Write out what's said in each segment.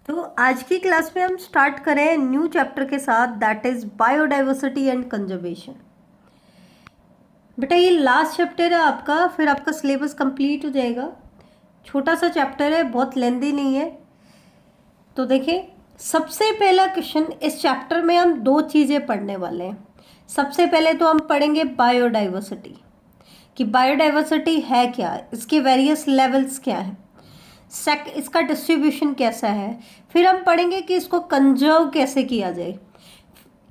तो आज की क्लास में हम स्टार्ट करें न्यू चैप्टर के साथ, that is biodiversity and conservation. बेटा ये लास्ट चैप्टर है आपका, फिर आपका सिलेबस कंप्लीट हो जाएगा। छोटा सा चैप्टर है, बहुत लेंदी नहीं है। तो देखिए, सबसे पहला क्वेश्चन, इस चैप्टर में हम दो चीज़ें पढ़ने वाले हैं। सबसे पहले तो हम पढ़ेंगे बायोडाइवर्सिटी, कि बायोडाइवर्सिटी है क्या, इसके वेरियस लेवल्स क्या हैं, इसका डिस्ट्रीब्यूशन कैसा है। फिर हम पढ़ेंगे कि इसको कंजर्व कैसे किया जाए।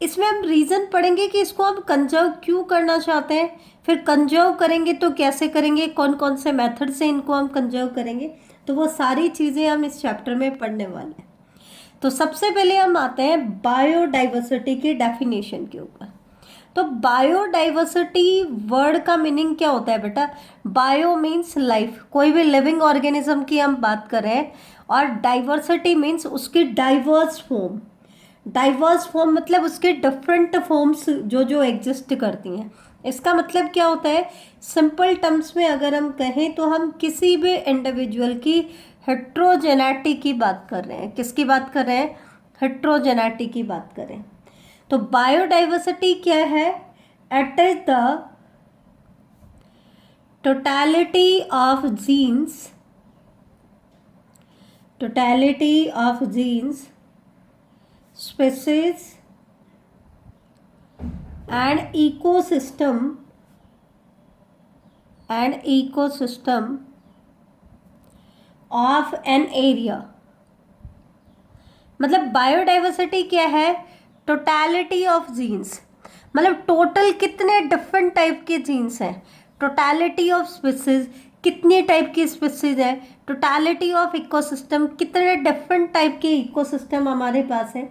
इसमें हम रीज़न पढ़ेंगे कि इसको हम कंजर्व क्यों करना चाहते हैं, फिर कंजर्व करेंगे तो कैसे करेंगे, कौन कौन से मेथड से इनको हम कंजर्व करेंगे। तो वो सारी चीज़ें हम इस चैप्टर में पढ़ने वाले हैं। तो सबसे पहले हम आते हैं बायोडाइवर्सिटी की डेफिनेशन के ऊपर। तो बायोडाइवर्सिटी वर्ड का मीनिंग क्या होता है बेटा? बायो मीन्स लाइफ, कोई भी लिविंग ऑर्गेनिज्म की हम बात करें, और डाइवर्सिटी मीन्स उसकी डाइवर्स फॉर्म। डाइवर्स फॉर्म मतलब उसके डिफरेंट फॉर्म्स जो जो एग्जिस्ट करती हैं। इसका मतलब क्या होता है? सिंपल टर्म्स में अगर हम कहें तो हम किसी भी इंडिविजुअल की हेट्रोजेनेटी की बात कर रहे हैं। किसकी बात कर रहे हैं? हेट्रोजेनेटी की बात करें तो बायोडाइवर्सिटी क्या है? It is the totality of genes, totality of genes, species and ecosystem of an area। मतलब बायोडाइवर्सिटी क्या है? टोटलिटी ऑफ जीन्स, मतलब टोटल कितने डिफरेंट टाइप के जीन्स हैं। टोटलिटी ऑफ स्पीसीज, कितनी टाइप की स्पीसीज है। टोटलिटी ऑफ इकोसिस्टम, कितने डिफरेंट टाइप के इकोसिस्टम हमारे पास है।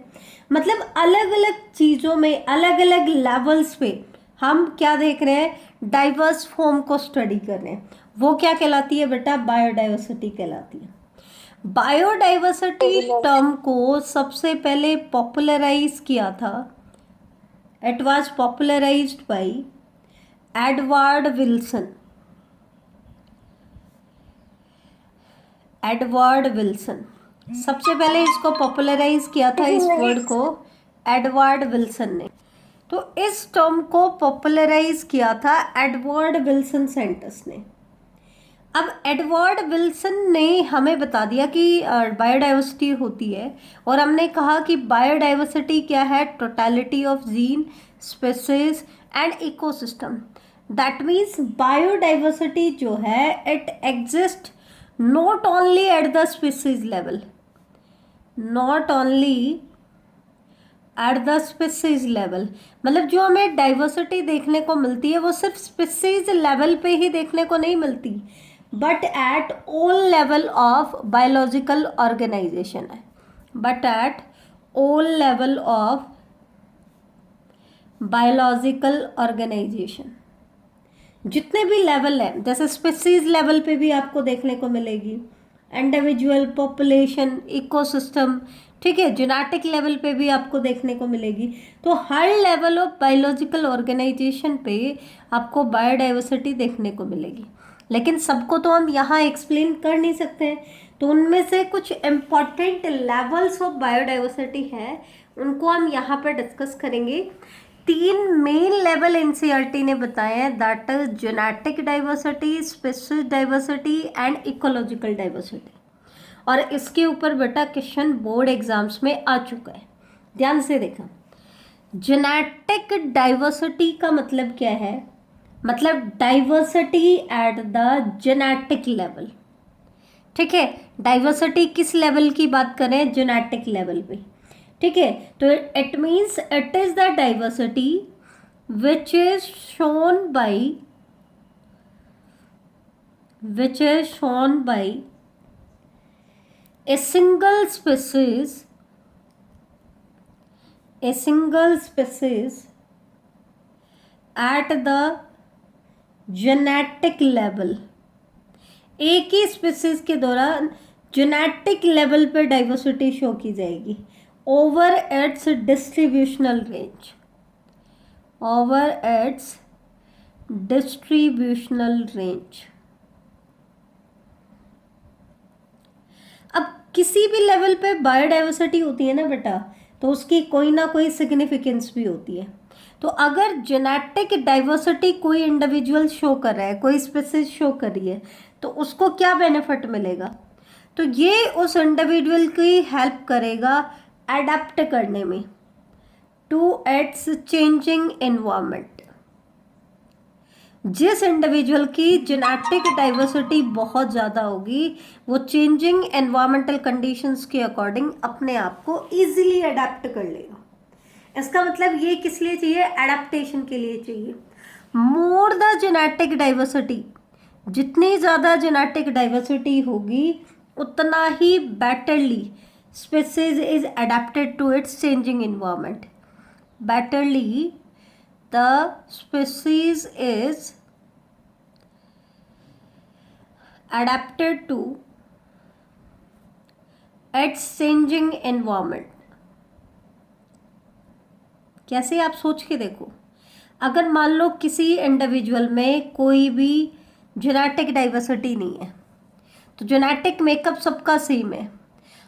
मतलब अलग अलग चीज़ों में अलग अलग लेवल्स पे हम क्या देख रहे हैं? डाइवर्स फॉर्म को स्टडी कर रहे हैं। वो क्या कहलाती है बेटा? बायोडाइवर्सिटी कहलाती है। बायोडाइवर्सिटी टर्म को सबसे पहले पॉपुलराइज किया था, it was popularised bye Edward Wilson. Edward Wilson सबसे पहले इसको पॉपुलराइज किया था, इस वर्ड को एडवर्ड विल्सन ने। तो इस टर्म को पॉपुलराइज किया था एडवर्ड विल्सन सेंटस ने। अब एडवर्ड विल्सन ने हमें बता दिया कि बायोडाइवर्सिटी होती है, और हमने कहा कि बायोडाइवर्सिटी क्या है? Totality of gene, species and ecosystem. That means biodiversity जो है it exist not only at the species level, not only at the species level. मतलब जो हमें डाइवर्सिटी देखने को मिलती है वो सिर्फ स्पीसीज लेवल पे ही देखने को नहीं मिलती, but at all level of biological organization है। But at all level of biological organization, जितने भी लेवल हैं, जैसे स्पीसीज लेवल पे भी आपको देखने को मिलेगी, इंडिविजुअल, पॉपुलेशन, इकोसिस्टम, ठीक है, जेनेटिक लेवल पे भी आपको देखने को मिलेगी। तो हर लेवल ऑफ बायोलॉजिकल ऑर्गेनाइजेशन पे आपको बायोडाइवर्सिटी देखने को मिलेगी। लेकिन सबको तो हम यहाँ एक्सप्लेन कर नहीं सकते हैं, तो उनमें से कुछ इम्पॉर्टेंट लेवल्स ऑफ बायोडाइवर्सिटी हैं, उनको हम यहाँ पर डिस्कस करेंगे। तीन मेन लेवल एनसीईआरटी ने बताए हैं, that is genetic diversity, species diversity and ecological diversity. और इसके ऊपर बेटा क्वेश्चन बोर्ड एग्जाम्स में आ चुका है, ध्यान से देखा। जेनेटिक डाइवर्सिटी का मतलब क्या है? मतलब diversity at the genetic level. ठीक है, डाइवर्सिटी किस लेवल की बात करें? जेनेटिक लेवल पे। ठीक है, तो it means it is the diversity which is shown by a single species at the genetic level। एक ही स्पीसीज के दौरान जेनेटिक लेवल पे डाइवर्सिटी शो की जाएगी over it's distributional range, over it's distributional range. अब किसी भी लेवल पे बायोडाइवर्सिटी होती है ना बेटा, तो उसकी कोई ना कोई सिग्निफिकेंस भी होती है। तो अगर जेनेटिक डाइवर्सिटी कोई इंडिविजुअल शो कर रहा है, कोई स्पीसीज शो कर रही है, तो उसको क्या बेनिफिट मिलेगा? तो ये उस इंडिविजुअल की हेल्प करेगा अडेप्ट करने में टू इट्स चेंजिंग एनवायरनमेंट। जिस इंडिविजुअल की जेनेटिक डाइवर्सिटी बहुत ज़्यादा होगी, वो चेंजिंग एनवायरमेंटल कंडीशंस के अकॉर्डिंग अपने आप को इजीली अडेप्ट कर लेगा। इसका मतलब ये किस लिए चाहिए? एडेप्टेशन के लिए चाहिए। मोर द जेनेटिक डाइवर्सिटी, जितनी ज़्यादा जेनेटिक डाइवर्सिटी होगी उतना ही betterly species is adapted to its changing environment. Betterly the species is adapted to its changing environment। कैसे? आप सोच के देखो, अगर मान लो किसी इंडिविजुअल में कोई भी जेनेटिक डाइवर्सिटी नहीं है, तो जेनेटिक मेकअप सबका सेम है।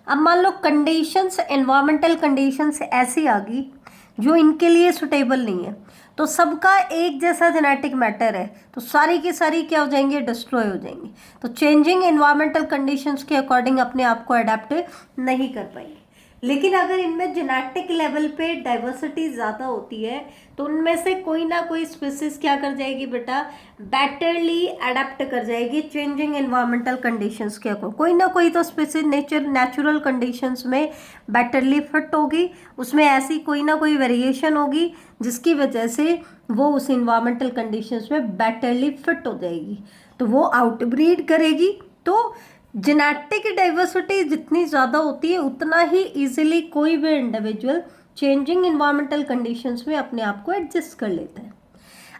अब मान लो कंडीशंस, एनवायरमेंटल कंडीशंस ऐसी आ गई जो इनके लिए सुटेबल नहीं है, तो सबका एक जैसा जेनेटिक मैटर है, तो सारी की सारी क्या हो जाएंगे? डिस्ट्रॉय हो जाएंगे। तो चेंजिंग एनवायरमेंटल कंडीशंस के अकॉर्डिंग अपने आप को अडेप्ट नहीं कर पाएंगे। लेकिन अगर इनमें जेनेटिक लेवल पे डाइवर्सिटी ज़्यादा होती है, तो उनमें से कोई ना कोई स्पीसीज क्या कर जाएगी बेटा? बेटरली अडेप्ट कर जाएगी चेंजिंग एनवायरमेंटल कंडीशंस के अकॉर्डिंग। कोई ना कोई तो स्पीसीज नेचुरल कंडीशंस में बेटरली फिट होगी, उसमें ऐसी कोई ना कोई वेरिएशन होगी जिसकी वजह से वो उस इन्वायरमेंटल कंडीशंस में बेटरली फिट हो जाएगी, तो वो आउटब्रीड करेगी। तो जेनेटिक डाइवर्सिटी जितनी ज़्यादा होती है उतना ही इजीली कोई भी इंडिविजुअल चेंजिंग इन्वायरमेंटल कंडीशंस में अपने आप को एडजस्ट कर लेता है।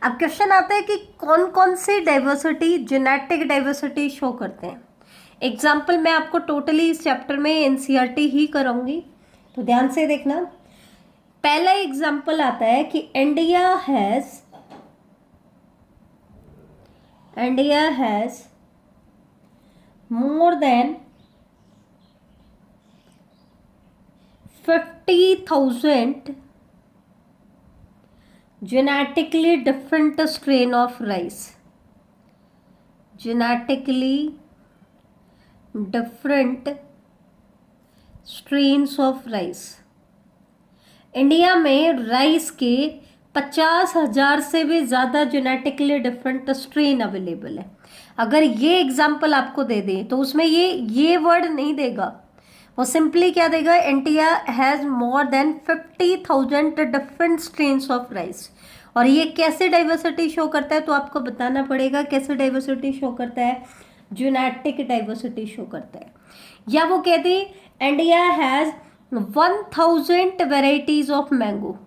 अब क्वेश्चन आता है कि कौन कौन से डाइवर्सिटी जेनेटिक डाइवर्सिटी शो करते हैं। एग्जाम्पल मैं आपको टोटली इस चैप्टर में एनसीईआरटी ही कराऊंगी, तो ध्यान से देखना। पहला एग्जाम्पल आता है कि India has more than 50,000 genetically different strain of rice। genetically different strains of rice। India में राइस के 50,000 से भी ज़्यादा जेनेटिकली डिफरेंट स्ट्रेन अवेलेबल है। अगर ये एग्जाम्पल आपको दे दें तो उसमें ये वर्ड नहीं देगा, वो सिंपली क्या देगा? India has more than 50,000 different strains of rice. और ये कैसे डाइवर्सिटी शो करता है? तो आपको बताना पड़ेगा कैसे डाइवर्सिटी शो करता है। जेनेटिक डाइवर्सिटी शो करता है। या वो कहते हैं India has 1000 varieties of mango,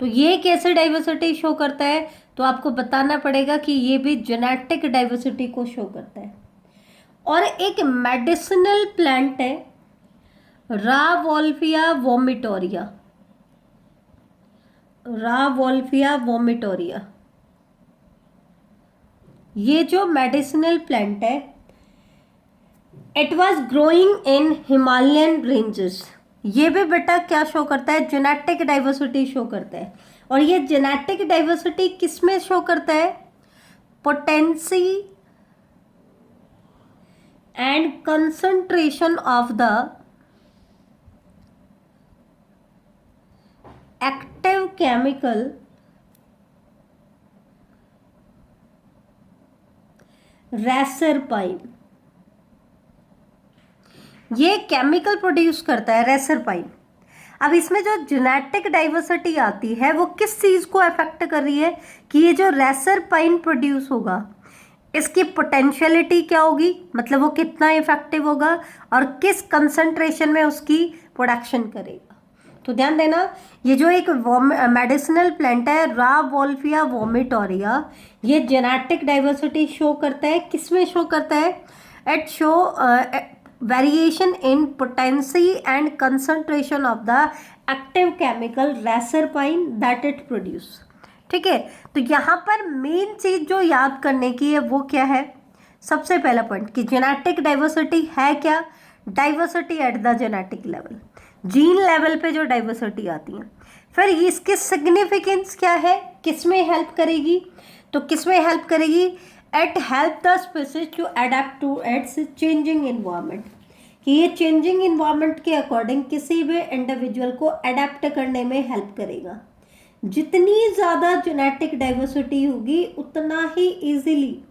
तो ये कैसे डाइवर्सिटी शो करता है? तो आपको बताना पड़ेगा कि ये भी जेनेटिक डाइवर्सिटी को शो करता है। और एक मेडिसिनल प्लांट है रावोल्फिया वोमिटोरिया। ये जो मेडिसिनल प्लांट है, it was growing in Himalayan ranges. ये भी बेटा क्या शो करता है? जेनेटिक डाइवर्सिटी शो करता है। और ये जेनेटिक डाइवर्सिटी किस में शो करता है? Potency and concentration of the active chemical reserpine. ये केमिकल प्रोड्यूस करता है रेसरपाइन। अब इसमें जो जेनेटिक डाइवर्सिटी आती है वो किस चीज़ को अफेक्ट कर रही है? कि ये जो रेसरपाइन प्रोड्यूस होगा इसकी पोटेंशियलिटी क्या होगी, मतलब वो कितना इफेक्टिव होगा और किस कंसंट्रेशन में उसकी प्रोडक्शन करेगा। तो ध्यान देना, ये जो एक मेडिसिनल प्लांट है रावोल्फिया वोमिटोरिया, ये जेनेटिक डाइवर्सिटी शो करता है। किस में शो करता है? It show variation in potency and concentration of the active chemical reserpine that it produce. ठीक है, तो यहाँ पर मेन चीज जो याद करने की है वो क्या है? सबसे पहला पॉइंट कि जेनेटिक डाइवर्सिटी है क्या, diversity at the genetic level, gene level पे जो डाइवर्सिटी आती है। फिर इसके सिग्निफिकेंस क्या है, किसमें हेल्प करेगी, तो किसमें हेल्प करेगी, it help the species to adapt to its changing environment, कि ये चेंजिंग इन्वायरमेंट के अकॉर्डिंग किसी भी इंडिविजुअल को अडेप्ट करने में हेल्प करेगा। जितनी ज़्यादा जेनेटिक डाइवर्सिटी होगी उतना ही इजीली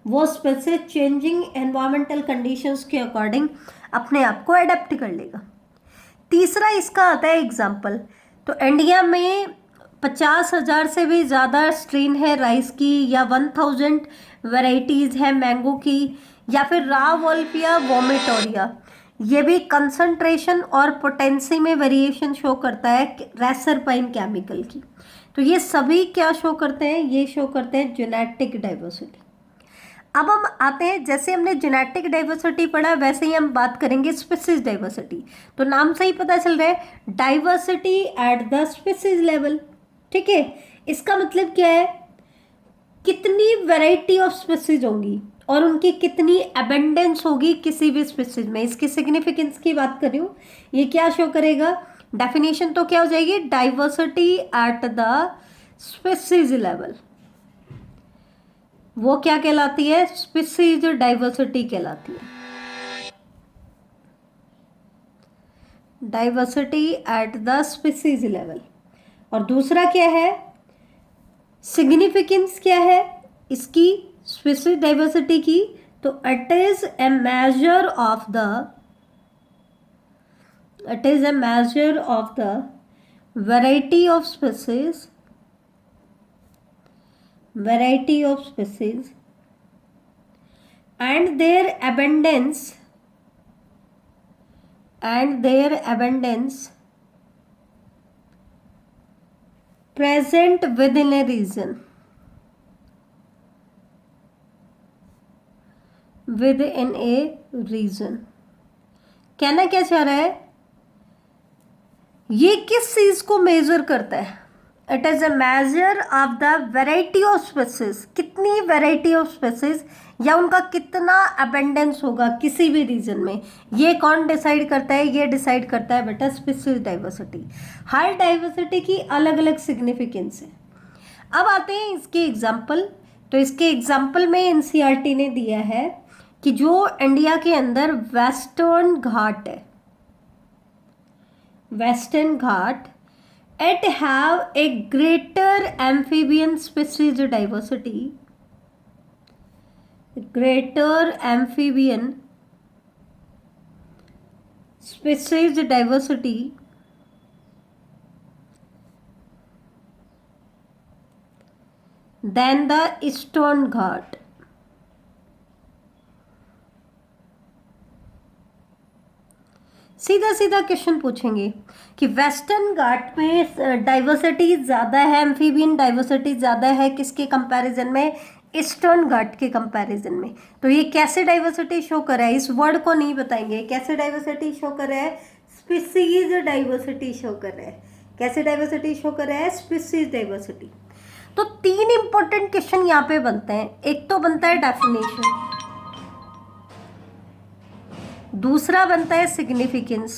वो स्पेसिस चेंजिंग एनवायरमेंटल कंडीशंस के अकॉर्डिंग अपने आप को अडेप्ट कर लेगा। तीसरा इसका आता है एग्जाम्पल, तो इंडिया में 50,000 से भी ज़्यादा स्ट्रेन है राइस की, या 1000 वेराइटीज़ है मैंगो की, या फिर रा वोल्फिया वोमिटोरिया, ये भी कंसंट्रेशन और पोटेंसी में वेरिएशन शो करता है रेसरपाइन केमिकल की। तो ये सभी क्या शो करते हैं, ये शो करते हैं जेनेटिक डाइवर्सिटी। अब हम आते हैं, जैसे हमने जेनेटिक डाइवर्सिटी पढ़ा वैसे ही हम बात करेंगे स्पीसीज डाइवर्सिटी। तो नाम से ही पता चल रहा है diversity at the species level, ठीक है। इसका मतलब क्या है, कितनी वैरायटी ऑफ स्पीसीज होंगी और उनकी कितनी अबेंडेंस होगी किसी भी स्पीसीज में। इसकी सिग्निफिकेंस की बात कर रही हूँ, ये क्या शो करेगा, डेफिनेशन तो क्या हो जाएगी, diversity at the species level, वो क्या कहलाती है, स्पीसीज डाइवर्सिटी कहलाती है, diversity at the species level. और दूसरा क्या है, सिग्निफिकेंस क्या है इसकी स्पीसीज डाइवर्सिटी की, तो it is a measure of the variety of species and their abundance present within a region, कहना क्या चाह रहा है, ये किस चीज को मेजर करता है, it is a measure of the variety of species, कितनी वेराइटी ऑफ स्पीसीज या उनका कितना अबेंडेंस होगा किसी भी रीजन में, ये कौन डिसाइड करता है, ये डिसाइड करता है बेटा स्पीसीज डाइवर्सिटी। हर डाइवर्सिटी की अलग अलग सिग्निफिकेंस है। अब आते हैं इसके एग्जाम्पल, तो इसके एग्जाम्पल में एनसीईआरटी ने दिया है कि जो इंडिया के अंदर वेस्टर्न घाट है, western Ghat, it have a greater amphibian species diversity, than the eastern घाट। सीधा सीधा क्वेश्चन पूछेंगे कि वेस्टर्न घाट में डाइवर्सिटी ज़्यादा है, एम्फीबियन डाइवर्सिटी ज़्यादा है किसके कंपैरिजन में, ईस्टर्न घाट के कंपैरिजन में। तो ये कैसे डाइवर्सिटी शो कर रहा है, इस वर्ड को नहीं बताएंगे, कैसे डाइवर्सिटी शो कर रहा है, स्पीसीज डाइवर्सिटी शो कर रहा है। कैसे डाइवर्सिटी शो कर रहा है, स्पीसीज डाइवर्सिटी। तो 3 इंपॉर्टेंट क्वेश्चन यहाँ पे बनते हैं। एक तो बनता है डेफिनेशन, दूसरा बनता है सिग्निफिकेंस,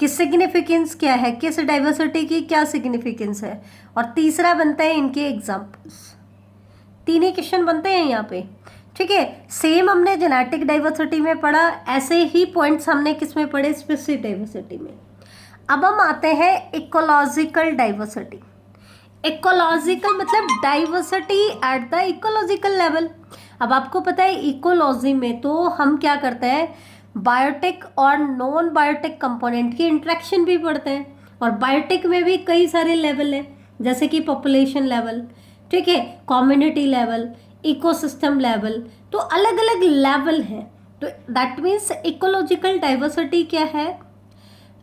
कि सिग्निफिकेंस क्या है, किस डाइवर्सिटी की क्या सिग्निफिकेंस है, और तीसरा बनता है इनके एग्जाम्पल्स। 3 ही क्वेश्चन बनते हैं यहाँ पे, ठीक है। सेम हमने जेनेटिक डाइवर्सिटी में पढ़ा, ऐसे ही पॉइंट्स हमने किस में पढ़े, स्पीसीज डाइवर्सिटी में। अब हम आते हैं इकोलॉजिकल डाइवर्सिटी। इकोलॉजिकल मतलब diversity at the ecological level. अब आपको पता है इकोलॉजी में तो हम क्या करते हैं, बायोटिक और नॉन बायोटिक कंपोनेंट की इंटरेक्शन भी पढ़ते हैं, और बायोटिक में भी कई सारे लेवल हैं, जैसे कि पॉपुलेशन लेवल, ठीक है, कम्युनिटी लेवल, इकोसिस्टम लेवल, तो अलग अलग लेवल हैं। तो दैट मीन्स इकोलॉजिकल डाइवर्सिटी क्या है,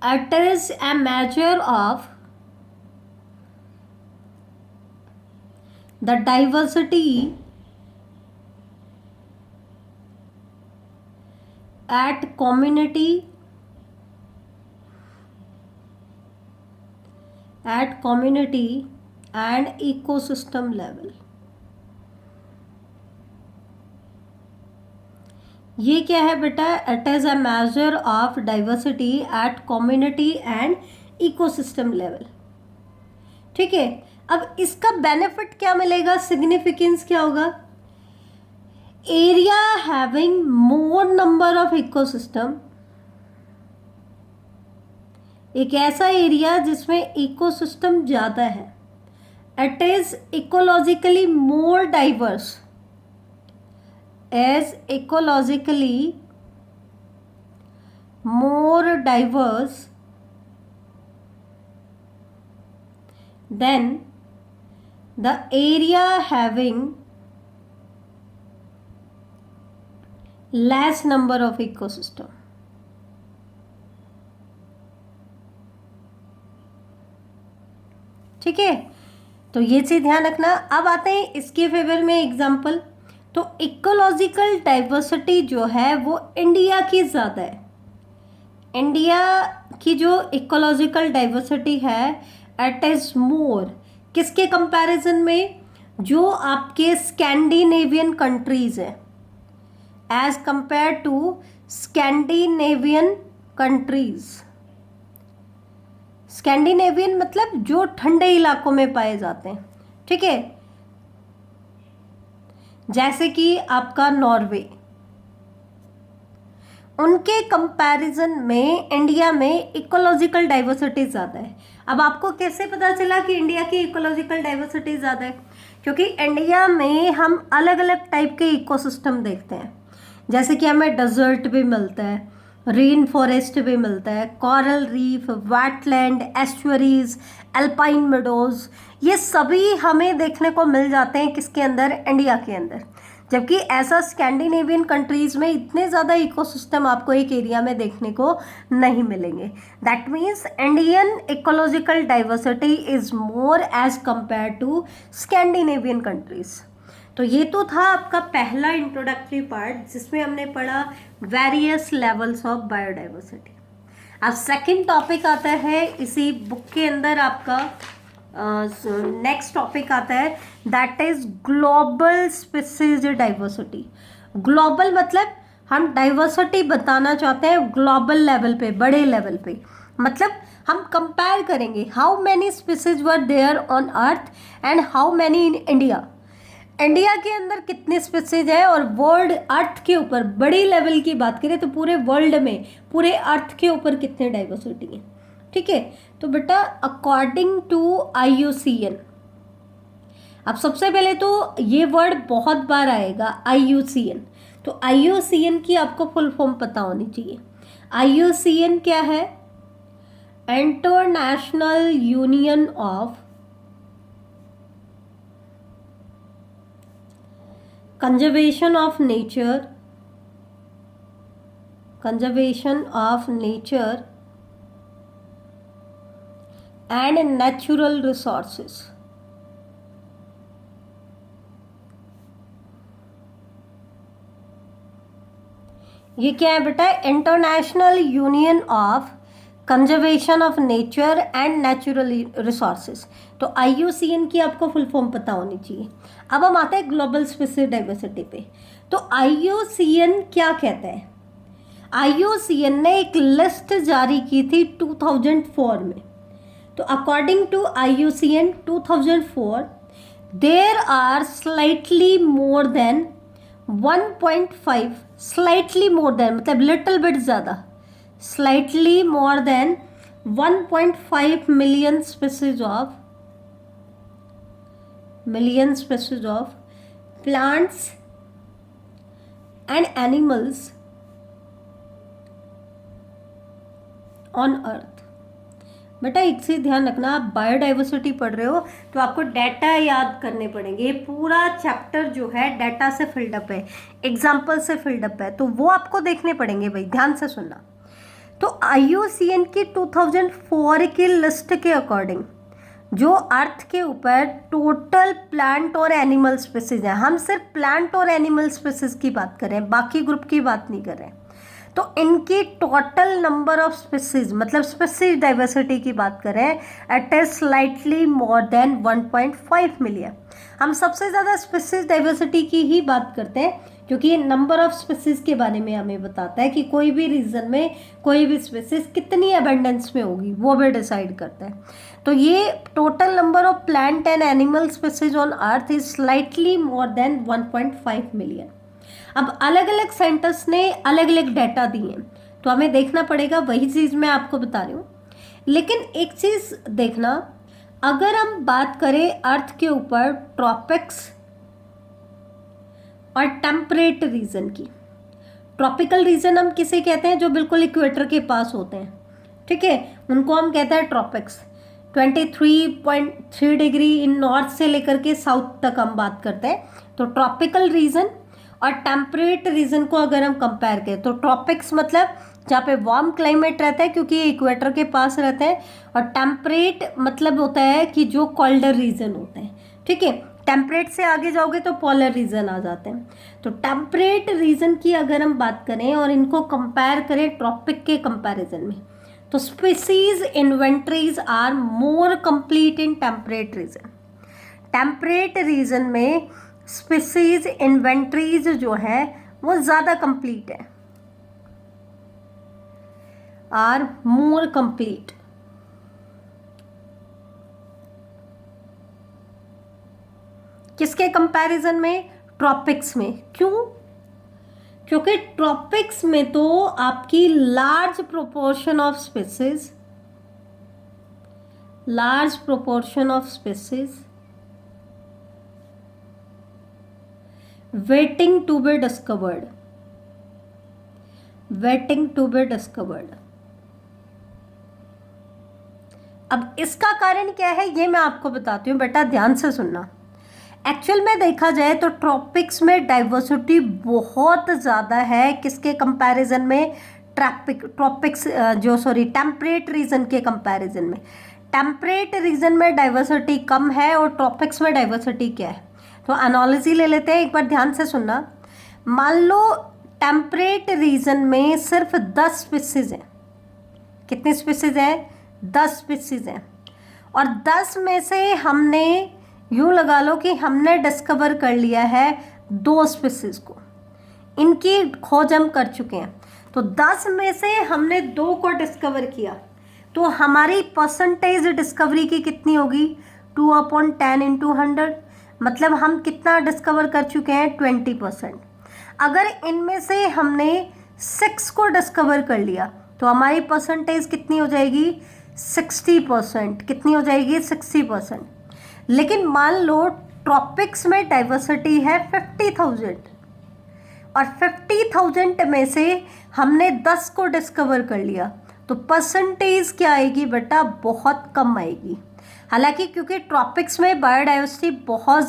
it is a measure of the diversity at community and ecosystem level। ये क्या है बेटा, it is a measure of diversity eight community and ecosystem level. ठीक है, अब इसका बेनिफिट क्या मिलेगा, सिग्निफिकेंस क्या होगा, area having more number of ecosystem, एक ऐसा एरिया जिसमें इकोसिस्टम ज़्यादा है, it is ecologically more diverse, as ecologically more diverse than the area having less number of ecosystem। ठीक है, तो ये चीज ध्यान रखना। अब आते हैं इसके फेवर में एग्जाम्पल। तो इकोलॉजिकल डाइवर्सिटी जो है वो इंडिया की ज़्यादा है। इंडिया की जो इकोलॉजिकल डाइवर्सिटी है इट इज़ मोर, किसके कंपैरिजन में, जो आपके स्कैंडिनेवियन कंट्रीज हैं, as compare to Scandinavian countries. Scandinavian मतलब जो ठंडे इलाकों में पाए जाते हैं। ठीक है, जैसे कि आपका नॉर्वे, उनके कंपैरिजन में इंडिया में इकोलॉजिकल डाइवर्सिटी ज़्यादा है। अब आपको कैसे पता चला कि इंडिया की इकोलॉजिकल डाइवर्सिटी ज़्यादा है, क्योंकि इंडिया में हम अलग अलग टाइप के इकोसिस्टम देखते हैं, जैसे कि हमें डेजर्ट भी मिलता है, रेन फॉरेस्ट भी मिलता है, coral reef, wetland, estuaries, alpine meadows, ये सभी हमें देखने को मिल जाते हैं किसके अंदर, इंडिया के अंदर। जबकि ऐसा स्कैंडिनेवियन कंट्रीज में इतने ज़्यादा इकोसिस्टम आपको एक एरिया में देखने को नहीं मिलेंगे। That means Indian ecological diversity is more as compare to Scandinavian countries. तो ये तो था आपका पहला इंट्रोडक्टरी पार्ट, जिसमें हमने पढ़ा वेरियस लेवल्स ऑफ बायोडाइवर्सिटी। अब सेकंड टॉपिक आता है इसी बुक के अंदर, आपका नेक्स्ट टॉपिक आता है, that is global species diversity. Global मतलब हम डाइवर्सिटी बताना चाहते हैं ग्लोबल लेवल पे, बड़े लेवल पे, मतलब हम कंपेयर करेंगे how many species were there on earth and how many in India. India के अंदर कितने स्पीसीज है और वर्ल्ड अर्थ के ऊपर बड़ी लेवल की बात करें तो पूरे वर्ल्ड में, पूरे अर्थ के ऊपर कितने डाइवर्सिटी है। ठीक है, तो बेटा अकॉर्डिंग टू IUCN, अब सबसे पहले तो ये वर्ड बहुत बार आएगा IUCN, तो IUCN की आपको फुल फॉर्म पता होनी चाहिए। IUCN क्या है, international union of conservation of nature and natural resources। ये क्या है बेटा, international union of conservation of nature and natural resources. तो IUCN की आपको फुल फॉर्म पता होनी चाहिए। अब हम आते हैं ग्लोबल स्पीसीज डाइवर्सिटी पे। तो IUCN क्या कहता है, IUCN ने एक लिस्ट जारी की थी 2004 में। तो according to IUCN 2004 there are slightly more than 1.5, slightly more than मतलब लिटिल बिट ज़्यादा, slightly more than 1.5 million species of plants and animals on earth। बेटा एक चीज ध्यान रखना, आप बायोडाइवर्सिटी पढ़ रहे हो तो आपको डाटा याद करने पड़ेंगे। पूरा चैप्टर जो है डाटा से फिल्ड अप है, एग्जाम्पल से फिल्ड अप है, तो वो आपको देखने पड़ेंगे भाई, ध्यान से सुनना। तो IUCN की 2004 की लिस्ट के अकॉर्डिंग जो अर्थ के ऊपर टोटल प्लांट और एनिमल स्पीसीज हैं, हम सिर्फ प्लांट और एनिमल स्पीसीज की बात कर रहे हैं, बाकी ग्रुप की बात नहीं कर रहे हैं। तो इनकी टोटल नंबर ऑफ स्पीसीज मतलब स्पीसीज डाइवर्सिटी की बात करें, it is slightly more than 1.5 million. हम सबसे ज़्यादा स्पीसीज डाइवर्सिटी की ही बात करते हैं क्योंकि ये नंबर ऑफ स्पीसीज के बारे में हमें बताता है कि कोई भी रीजन में कोई भी स्पीसीज कितनी अबंडेंस में होगी, वो भी डिसाइड करता है। तो ये total number of plant and animal species on earth is slightly more than 1.5 million. अब अलग अलग साइंटिस्ट ने अलग अलग डाटा दिए हैं, तो हमें देखना पड़ेगा, वही चीज़ मैं आपको बता रही हूँ। लेकिन एक चीज़ देखना, अगर हम बात करें अर्थ के ऊपर ट्रॉपिक्स और टेम्परेट रीजन की, ट्रॉपिकल रीजन हम किसे कहते हैं, जो बिल्कुल इक्वेटर के पास होते हैं, ठीक है, उनको हम कहते हैं ट्रॉपिक्स। 23.3 डिग्री इन नॉर्थ से लेकर के साउथ तक हम बात करते हैं। तो ट्रॉपिकल रीजन और टेम्परेट रीजन को अगर हम कंपेयर करें, तो ट्रॉपिक्स मतलब जहाँ पे वार्म क्लाइमेट रहता है क्योंकि ये इक्वेटर के पास रहते हैं, और टेम्परेट मतलब होता है कि जो कोल्डर रीजन होते हैं, ठीक है। टेम्परेट से आगे जाओगे तो पोलर रीजन आ जाते हैं। तो टेम्परेट रीजन की अगर हम बात करें और इनको कंपेयर करें ट्रॉपिक के कंपैरिजन में, तो species inventories are more complete in temperate region. Temperate region में स्पीसीज इन्वेंटरीज जो है वो ज़्यादा कंप्लीट है, आर मोर कंप्लीट। किसके कंपैरिजन में? ट्रॉपिक्स में। क्यों? क्योंकि ट्रॉपिक्स में तो आपकी large proportion of species waiting to be discovered. अब इसका कारण क्या है ये मैं आपको बताती हूँ, बेटा ध्यान से सुनना। एक्चुअल में देखा जाए तो ट्रॉपिक्स में डाइवर्सिटी बहुत ज़्यादा है, किसके कंपैरिजन में? टेम्परेट रीजन के कंपैरिजन में। टेम्परेट रीजन में डाइवर्सिटी कम है और ट्रॉपिक्स में डाइवर्सिटी क्या है? तो एनालॉजी ले लेते हैं, एक बार ध्यान से सुनना। मान लो टेम्परेट रीजन में सिर्फ 10 स्पीसीज हैं। कितनी स्पीसीज हैं? 10 स्पीसीज हैं। और 10 में से हमने यूँ लगा लो कि हमने डिस्कवर कर लिया है 2 स्पीसीज को, इनकी खोज हम कर चुके हैं। तो 10 में से हमने 2 को डिस्कवर किया, तो हमारी परसेंटेज डिस्कवरी की कितनी होगी? 2/10 × 100, मतलब हम कितना डिस्कवर कर चुके हैं? 20%। अगर इनमें से हमने 6 को डिस्कवर कर लिया तो हमारी परसेंटेज कितनी हो जाएगी? 60%। कितनी हो जाएगी? 60%। लेकिन मान लो ट्रॉपिक्स में डाइवर्सिटी है 50,000 और 50,000 में से हमने 10 को डिस्कवर कर लिया, तो परसेंटेज क्या आएगी बेटा? बहुत कम आएगी। हालांकि क्योंकि ट्रॉपिक्स में बायोडाइवर्सिटी बहुत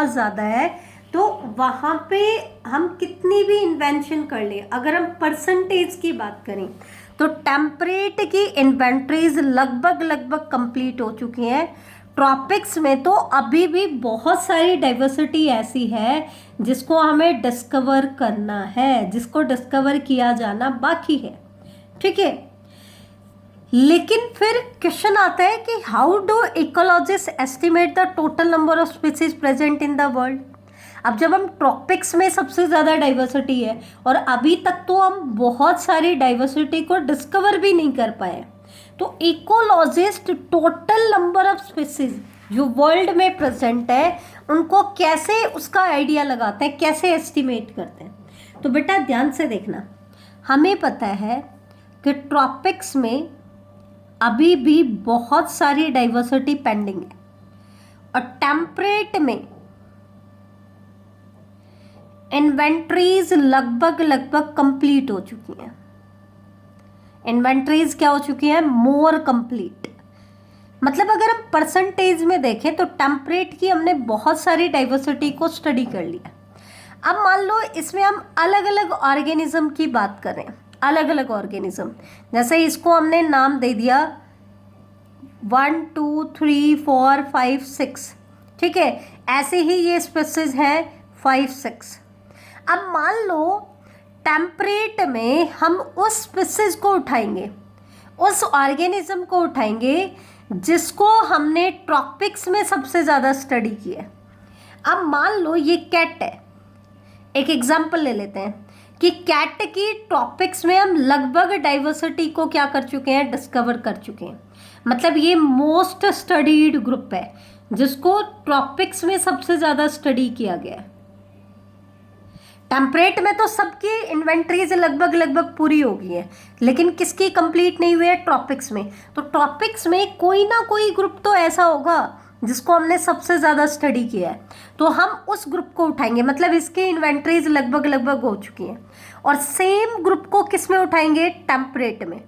ज़्यादा है, तो वहाँ पे हम कितनी भी इन्वेंशन कर लें, अगर हम परसेंटेज की बात करें तो टेम्परेट की इन्वेंटरीज लगभग कंप्लीट हो चुकी हैं। ट्रॉपिक्स में तो अभी भी बहुत सारी डाइवर्सिटी ऐसी है जिसको हमें डिस्कवर करना है, जिसको डिस्कवर किया जाना बाकी है, ठीक है। लेकिन फिर क्वेश्चन आता है कि how do ecologist estimate the total number of species present in the world. अब जब हम ट्रॉपिक्स में सबसे ज़्यादा डाइवर्सिटी है और अभी तक तो हम बहुत सारी डाइवर्सिटी को डिस्कवर भी नहीं कर पाए, तो ecologist total number of species जो वर्ल्ड में प्रेजेंट है उनको कैसे उसका आइडिया लगाते हैं, कैसे एस्टिमेट करते हैं? तो बेटा ध्यान से देखना, हमें पता है कि ट्रॉपिक्स में अभी भी बहुत सारी डाइवर्सिटी पेंडिंग है और टेम्परेट में इन्वेंटरीज लगभग कंप्लीट हो चुकी हैं। इन्वेंटरीज क्या हो चुकी हैं? More complete. मतलब अगर हम परसेंटेज में देखें तो टेम्परेट की हमने बहुत सारी डाइवर्सिटी को स्टडी कर लिया। अब मान लो इसमें हम अलग अलग ऑर्गेनिज्म की बात करें, अलग अलग ऑर्गेनिज्म, जैसे इसको हमने नाम दे दिया 1 2 3 4 5 6, ठीक है। ऐसे ही ये स्पीसीज हैं 5 6। अब मान लो टेम्परेट में हम उस स्पीसीज को उठाएंगे, उस ऑर्गेनिज्म को उठाएंगे जिसको हमने ट्रॉपिक्स में सबसे ज़्यादा स्टडी किया है। अब मान लो ये कैट है, एक एग्जाम्पल ले लेते हैं कि कैट की टॉपिक्स में हम लगभग डाइवर्सिटी को क्या कर चुके हैं, डिस्कवर कर चुके हैं। मतलब ये मोस्ट स्टडीड ग्रुप है जिसको टॉपिक्स में सबसे ज़्यादा स्टडी किया गया है। टेम्परेट में तो सबकी इन्वेंट्रीज लगभग पूरी हो गई है, लेकिन किसकी कंप्लीट नहीं हुई है, ट्रॉपिक्स में। तो ट्रॉपिक्स में कोई ना कोई ग्रुप तो ऐसा होगा जिसको हमने सबसे ज़्यादा स्टडी किया है, तो हम उस ग्रुप को उठाएंगे। मतलब इसकी इन्वेंट्रीज लगभग हो चुकी हैं। और सेम ग्रुप को किस में उठाएंगे, टेम्परेट में।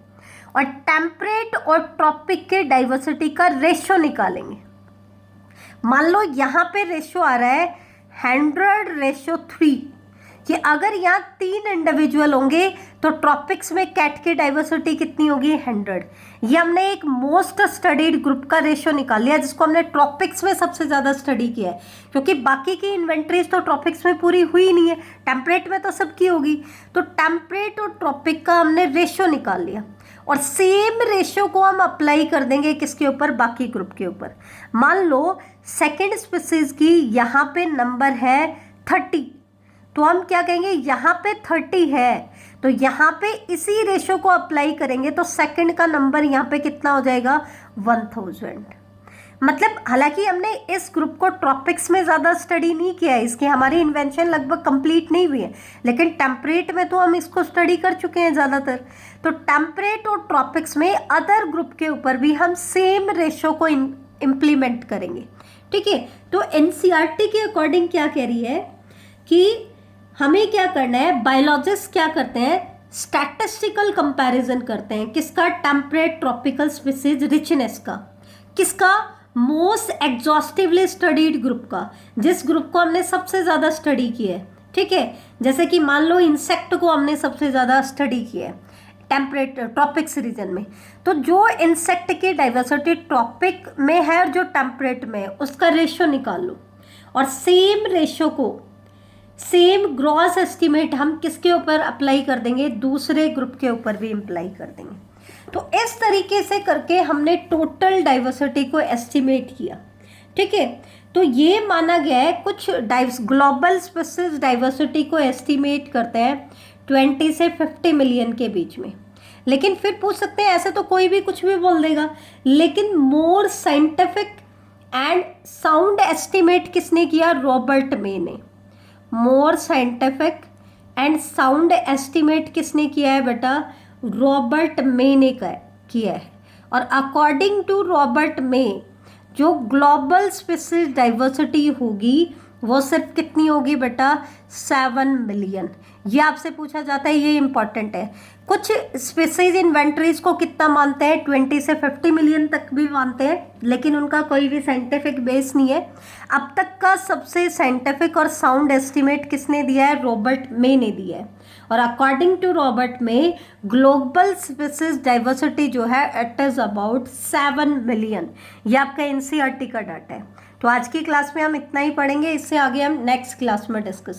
और टेम्परेट और ट्रॉपिक के डाइवर्सिटी का रेशियो निकालेंगे। मान लो यहाँ पे रेशियो आ रहा है 100:3 कि अगर यहाँ 3 इंडिविजुअल होंगे तो ट्रॉपिक्स में कैट की डाइवर्सिटी कितनी होगी, 100। ये हमने एक मोस्ट स्टडीड ग्रुप का रेशियो निकाल लिया जिसको हमने ट्रॉपिक्स में सबसे ज़्यादा स्टडी किया है, क्योंकि बाकी की इन्वेंट्रीज तो ट्रॉपिक्स में पूरी हुई नहीं है, टेम्परेट में तो सबकी होगी। तो टेम्परेट और ट्रॉपिक का हमने रेशियो निकाल लिया और सेम रेशियो को हम अप्लाई कर देंगे किसके ऊपर, बाकी ग्रुप के ऊपर। मान लो सेकेंड स्पीसीज की यहाँ पे नंबर है 30, तो हम क्या कहेंगे, यहाँ पे 30 है तो यहाँ पे इसी रेशियो को अप्लाई करेंगे तो सेकंड का नंबर यहाँ पे कितना हो जाएगा, 1000। मतलब हालांकि हमने इस ग्रुप को ट्रॉपिक्स में ज़्यादा स्टडी नहीं किया है, इसकी हमारी इन्वेंशन लगभग कंप्लीट नहीं हुई है, लेकिन टेम्परेट में तो हम इसको स्टडी कर चुके हैं ज़्यादातर। तो टेम्परेट और ट्रॉपिक्स में अदर ग्रुप के ऊपर भी हम सेम रेशियो को इम्प्लीमेंट करेंगे। ठीक है, तो एनसीईआरटी के अकॉर्डिंग क्या कह रही है कि हमें क्या करना है, बायोलॉजिस्ट क्या करते हैं, स्टैटिस्टिकल कंपैरिजन करते हैं किसका, टेम्परेट ट्रॉपिकल स्पीसीज रिचनेस का, किसका, मोस्ट एग्जॉस्टिवली स्टडीड ग्रुप का, जिस ग्रुप को हमने सबसे ज़्यादा स्टडी किया है। ठीक है, जैसे कि मान लो इंसेक्ट को हमने सबसे ज़्यादा स्टडी किया है टेम्परेट ट्रॉपिक्स रीजन में, तो जो इंसेक्ट की डाइवर्सिटी ट्रॉपिक में है और जो टेम्परेट में है उसका रेशियो निकाल लो और सेम रेशियो को, सेम ग्रॉस एस्टिमेट हम किसके ऊपर अप्लाई कर देंगे, दूसरे ग्रुप के ऊपर भी अप्लाई कर देंगे। तो इस तरीके से करके हमने टोटल डाइवर्सिटी को एस्टिमेट किया। ठीक है, तो ये माना गया है कुछ ग्लोबल स्पीसीज डाइवर्सिटी को एस्टिमेट करते हैं 20 से 50 मिलियन के बीच में। लेकिन फिर पूछ सकते हैं ऐसे तो कोई भी कुछ भी बोल देगा, लेकिन more scientific and sound estimate किसने किया, रॉबर्ट मे ने। More scientific and sound estimate किसने किया है बेटा, रॉबर्ट मे ने किया है। और अकॉर्डिंग टू रॉबर्ट मे जो ग्लोबल स्पीसीज डाइवर्सिटी होगी वो सिर्फ कितनी होगी बेटा, 7 मिलियन। ये आपसे पूछा जाता है, ये इंपॉर्टेंट है। कुछ स्पीसीज इन्वेंट्रीज को कितना मानते हैं, 20 से 50 मिलियन तक भी मानते हैं, लेकिन उनका कोई भी साइंटिफिक बेस नहीं है। अब तक का सबसे साइंटिफिक और साउंड एस्टिमेट किसने दिया है, रॉबर्ट मे ने दिया है। और according to Robert May global species diversity जो है इट इज़ अबाउट 7 मिलियन। ये आपका एनसीईआरटी का डाटा है। तो आज की क्लास में हम इतना ही पढ़ेंगे, इससे आगे हम नेक्स्ट क्लास में डिस्कस